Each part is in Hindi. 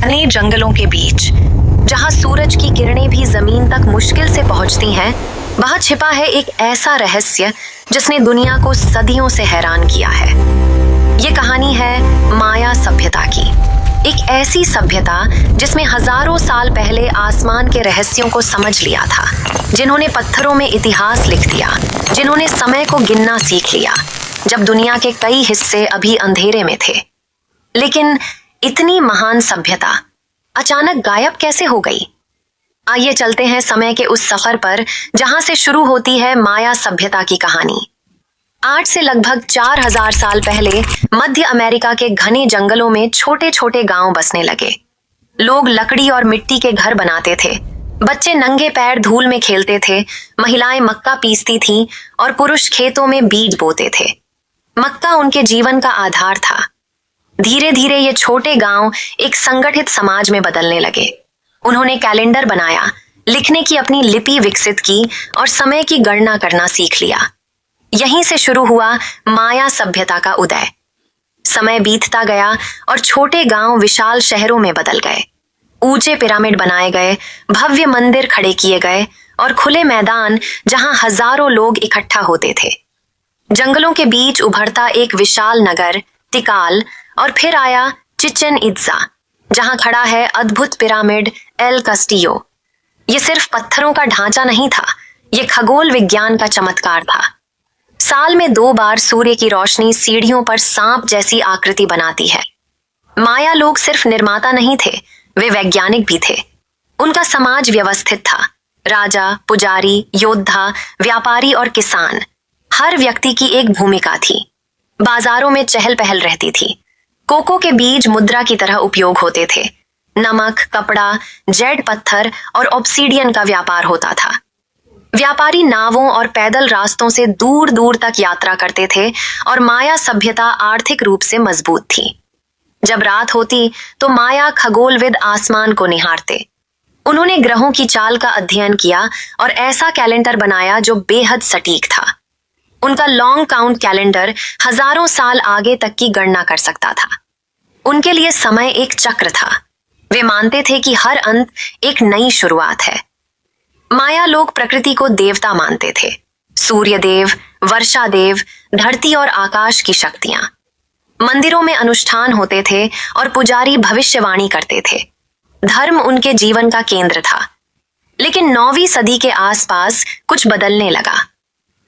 घने जंगलों के बीच, जहां सूरज की किरणें भी जमीन तक मुश्किल से पहुंचती हैं, वहां छिपा है एक ऐसा रहस्य जिसने दुनिया को सदियों से हैरान किया है। ये कहानी है माया सभ्यता की। एक ऐसी सभ्यता जिसमें हजारों साल पहले आसमान के रहस्यों को समझ लिया था, जिन्होंने पत्थरों में इतिहास लिख दिया, जिन्होंने समय को गिनना सीख लिया जब दुनिया के कई हिस्से अभी अंधेरे में थे। लेकिन इतनी महान सभ्यता अचानक गायब कैसे हो गई? आइए चलते हैं समय के उस सफर पर जहां से शुरू होती है माया सभ्यता की कहानी। आज से लगभग 4000 साल पहले मध्य अमेरिका के घने जंगलों में छोटे छोटे गांव बसने लगे। लोग लकड़ी और मिट्टी के घर बनाते थे, बच्चे नंगे पैर धूल में खेलते थे, महिलाएं मक्का पीसती थीं और पुरुष खेतों में बीज बोते थे। मक्का उनके जीवन का आधार था। धीरे धीरे ये छोटे गांव एक संगठित समाज में बदलने लगे। उन्होंने कैलेंडर बनाया, लिखने की अपनी लिपि विकसित की और समय की गणना करना सीख लिया। यहीं से शुरू हुआ माया सभ्यता का उदय। समय बीतता गया और छोटे गांव विशाल शहरों में बदल गए। ऊंचे पिरामिड बनाए गए, भव्य मंदिर खड़े किए गए और खुले मैदान जहां हजारों लोग इकट्ठा होते थे। जंगलों के बीच उभरता एक विशाल नगर टिकाल, और फिर आया चिचेन इत्जा, जहां खड़ा है अद्भुत पिरामिड एल कास्टिलो। ये सिर्फ पत्थरों का ढांचा नहीं था, ये खगोल विज्ञान का चमत्कार था। साल में 2 बार सूर्य की रोशनी सीढ़ियों पर सांप जैसी आकृति बनाती है। माया लोग सिर्फ निर्माता नहीं थे, वे वैज्ञानिक भी थे। उनका समाज व्यवस्थित था। राजा, पुजारी, योद्धा, व्यापारी और किसान, हर व्यक्ति की एक भूमिका थी। बाजारों में चहल पहल रहती थी। कोको के बीज मुद्रा की तरह उपयोग होते थे। नमक, कपड़ा, जेड पत्थर और ऑब्सीडियन का व्यापार होता था। व्यापारी नावों और पैदल रास्तों से दूर दूर तक यात्रा करते थे और माया सभ्यता आर्थिक रूप से मजबूत थी। जब रात होती तो माया खगोलविद आसमान को निहारते। उन्होंने ग्रहों की चाल का अध्ययन किया और ऐसा कैलेंडर बनाया जो बेहद सटीक था। उनका लॉन्ग काउंट कैलेंडर हजारों साल आगे तक की गणना कर सकता था। उनके लिए समय एक चक्र था। वे मानते थे कि हर अंत एक नई शुरुआत है। माया लोग प्रकृति को देवता मानते थे। सूर्य देव, वर्षा देव, धरती और आकाश की शक्तियां। मंदिरों में अनुष्ठान होते थे और पुजारी भविष्यवाणी करते थे। धर्म उनके जीवन का केंद्र था। लेकिन 9वीं सदी के आसपास कुछ बदलने लगा।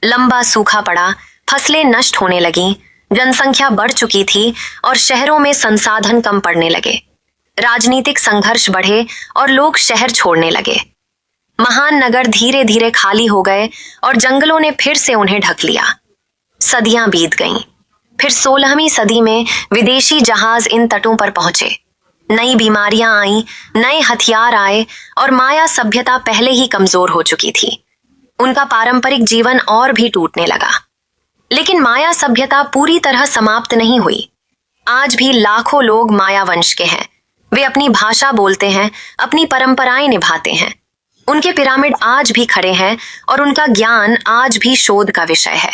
लंबा सूखा पड़ा, फसलें नष्ट होने लगीं, जनसंख्या बढ़ चुकी थी और शहरों में संसाधन कम पड़ने लगे। राजनीतिक संघर्ष बढ़े और लोग शहर छोड़ने लगे। महान नगर धीरे धीरे खाली हो गए और जंगलों ने फिर से उन्हें ढक लिया। सदियां बीत गईं। फिर 16वीं सदी में विदेशी जहाज इन तटों पर पहुंचे। नई बीमारियां आईं, नए हथियार आए और माया सभ्यता पहले ही कमजोर हो चुकी थी। उनका पारंपरिक जीवन और भी टूटने लगा। लेकिन माया सभ्यता पूरी तरह समाप्त नहीं हुई। आज भी लाखों लोग माया वंश के हैं। वे अपनी भाषा बोलते हैं, अपनी परंपराएं निभाते हैं। उनके पिरामिड आज भी खड़े हैं और उनका ज्ञान आज भी शोध का विषय है।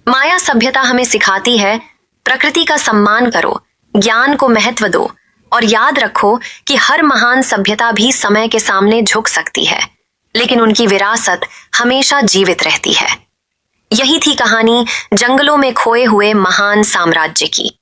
माया सभ्यता हमें सिखाती है, प्रकृति का सम्मान करो, ज्ञान को महत्व दो और याद रखो कि हर महान सभ्यता भी समय के सामने झुक सकती है, लेकिन उनकी विरासत हमेशा जीवित रहती है। यही थी कहानी जंगलों में खोए हुए महान साम्राज्य की।